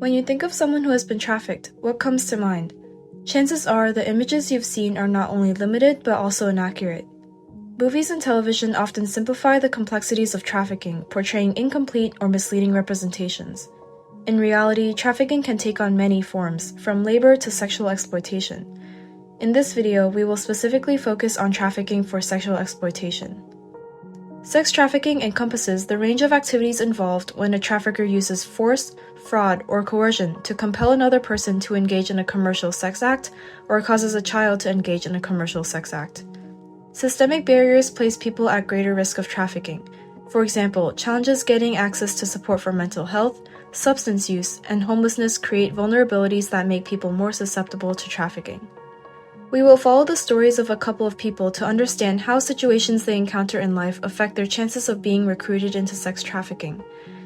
When you think of someone who has been trafficked, what comes to mind? Chances are the images you've seen are not only limited but also inaccurate. Movies and television often simplify the complexities of trafficking, portraying incomplete or misleading representations. In reality, trafficking can take on many forms, from labor to sexual exploitation. In this video, we will specifically focus on trafficking for sexual exploitation. Sex trafficking encompasses the range of activities involved when a trafficker uses force, fraud, or coercion to compel another person to engage in a commercial sex act or causes a child to engage in a commercial sex act. Systemic barriers place people at greater risk of trafficking. For example, challenges getting access to support for mental health, substance use, and homelessness create vulnerabilities that make people more susceptible to trafficking. We will follow the stories of a couple of people to understand how situations they encounter in life affect their chances of being recruited into sex trafficking.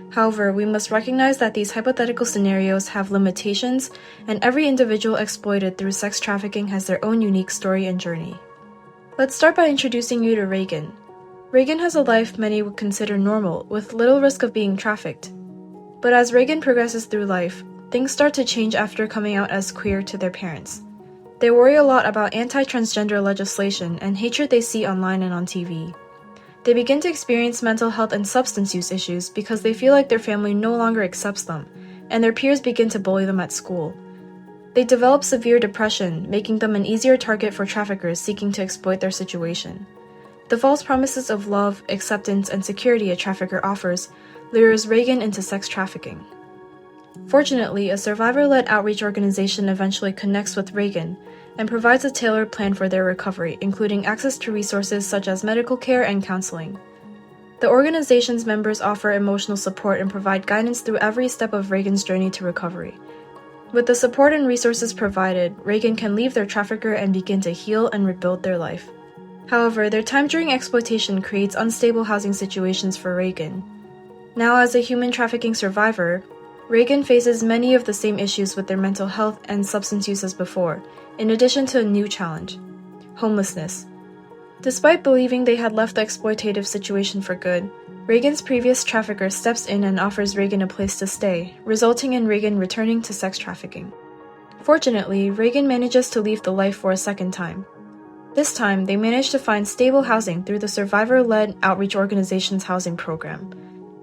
However, we must recognize that these hypothetical scenarios have limitations, and every individual exploited through sex trafficking has their own unique story and journey. Let's start by introducing you to Reagan. Reagan has a life many would consider normal, with little risk of being trafficked. But as Reagan progresses through life, things start to change after coming out as queer to their parents. They worry a lot about anti-transgender legislation and hatred they see online and on TV. They begin to experience mental health and substance use issues because they feel like their family no longer accepts them, and their peers begin to bully them at school. They develop severe depression, making them an easier target for traffickers seeking to exploit their situation. The false promises of love, acceptance, and security a trafficker offers lures Reagan into sex trafficking. Fortunately, a survivor-led outreach organization eventually connects with Reagan and provides a tailored plan for their recovery, including access to resources such as medical care and counseling. The organization's members offer emotional support and provide guidance through every step of Reagan's journey to recovery. With the support and resources provided, Reagan can leave their trafficker and begin to heal and rebuild their life. However, their time during exploitation creates unstable housing situations for Reagan. Now, as a human trafficking survivor, Reagan faces many of the same issues with their mental health and substance use as before, in addition to a new challenge: homelessness. Despite believing they had left the exploitative situation for good, Reagan's previous trafficker steps in and offers Reagan a place to stay, resulting in Reagan returning to sex trafficking. Fortunately, Reagan manages to leave the life for a second time. This time, they manage to find stable housing through the survivor-led outreach organization's housing program.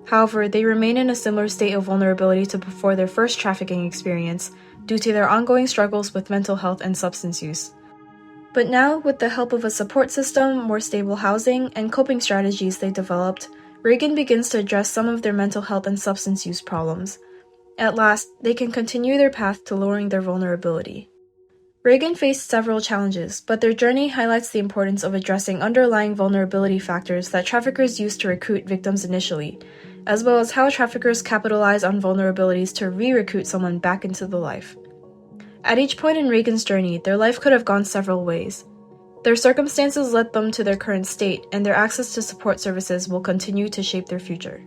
However, they remain in a similar state of vulnerability to before their first trafficking experience due to their ongoing struggles with mental health and substance use. But now, with the help of a support system, more stable housing, and coping strategies they developed, Reagan begins to address some of their mental health and substance use problems. At last, they can continue their path to lowering their vulnerability. Reagan faced several challenges, but their journey highlights the importance of addressing underlying vulnerability factors that traffickers use to recruit victims initially, as well as how traffickers capitalize on vulnerabilities to re-recruit someone back into the life. At each point in Reagan's journey, their life could have gone several ways. Their circumstances led them to their current state, and their access to support services will continue to shape their future.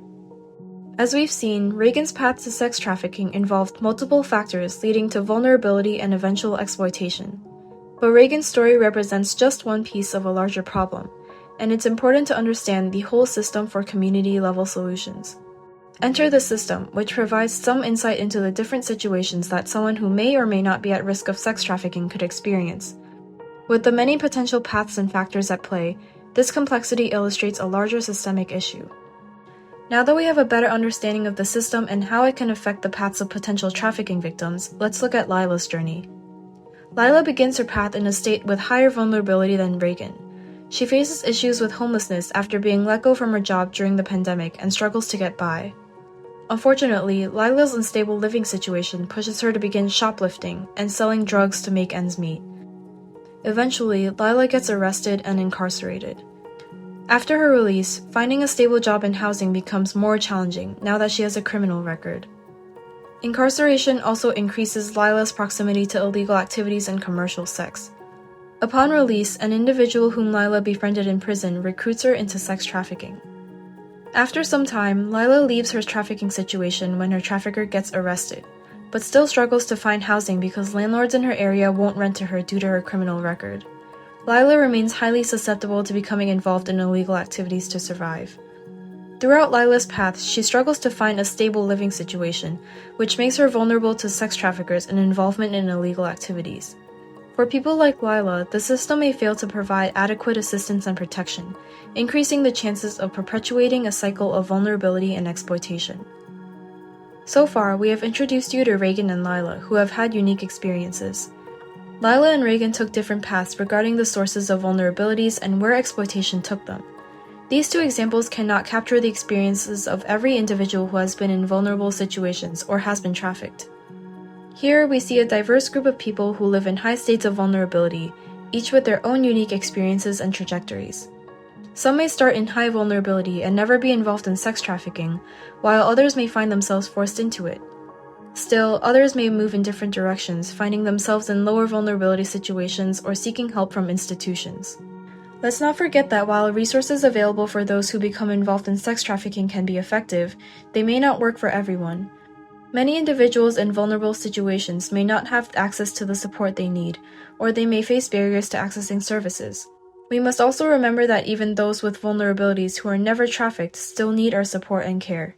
As we've seen, Reagan's path to sex trafficking involved multiple factors leading to vulnerability and eventual exploitation. But Reagan's story represents just one piece of a larger problem, and it's important to understand the whole system for community-level solutions. Enter the system, which provides some insight into the different situations that someone who may or may not be at risk of sex trafficking could experience. With the many potential paths and factors at play, this complexity illustrates a larger systemic issue. Now that we have a better understanding of the system and how it can affect the paths of potential trafficking victims, let's look at Lila's journey. Lila begins her path in a state with higher vulnerability than Reagan. She faces issues with homelessness after being let go from her job during the pandemic and struggles to get by. Unfortunately, Lila's unstable living situation pushes her to begin shoplifting and selling drugs to make ends meet. Eventually, Lila gets arrested and incarcerated. After her release, finding a stable job in housing becomes more challenging now that she has a criminal record. Incarceration also increases Lila's proximity to illegal activities and commercial sex. Upon release, an individual whom Lila befriended in prison recruits her into sex trafficking. After some time, Lila leaves her trafficking situation when her trafficker gets arrested, but still struggles to find housing because landlords in her area won't rent to her due to her criminal record. Lila remains highly susceptible to becoming involved in illegal activities to survive. Throughout Lila's path, she struggles to find a stable living situation, which makes her vulnerable to sex traffickers and involvement in illegal activities. For people like Lila, the system may fail to provide adequate assistance and protection, increasing the chances of perpetuating a cycle of vulnerability and exploitation. So far, we have introduced you to Reagan and Lila, who have had unique experiences. Lila and Reagan took different paths regarding the sources of vulnerabilities and where exploitation took them. These two examples cannot capture the experiences of every individual who has been in vulnerable situations or has been trafficked. Here, we see a diverse group of people who live in high states of vulnerability, each with their own unique experiences and trajectories. Some may start in high vulnerability and never be involved in sex trafficking, while others may find themselves forced into it. Still, others may move in different directions, finding themselves in lower vulnerability situations or seeking help from institutions. Let's not forget that while resources available for those who become involved in sex trafficking can be effective, they may not work for everyone. Many individuals in vulnerable situations may not have access to the support they need, or they may face barriers to accessing services. We must also remember that even those with vulnerabilities who are never trafficked still need our support and care.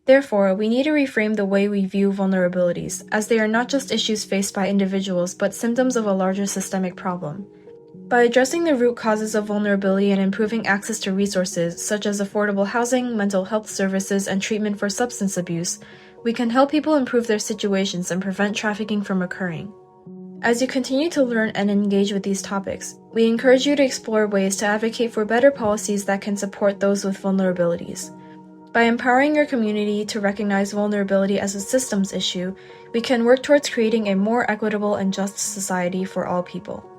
Therefore, we need to reframe the way we view vulnerabilities, as they are not just issues faced by individuals but symptoms of a larger systemic problem. By addressing the root causes of vulnerability and improving access to resources, such as affordable housing, mental health services, and treatment for substance abuse, we can help people improve their situations and prevent trafficking from occurring. As you continue to learn and engage with these topics, we encourage you to explore ways to advocate for better policies that can support those with vulnerabilities. By empowering your community to recognize vulnerability as a systems issue, we can work towards creating a more equitable and just society for all people.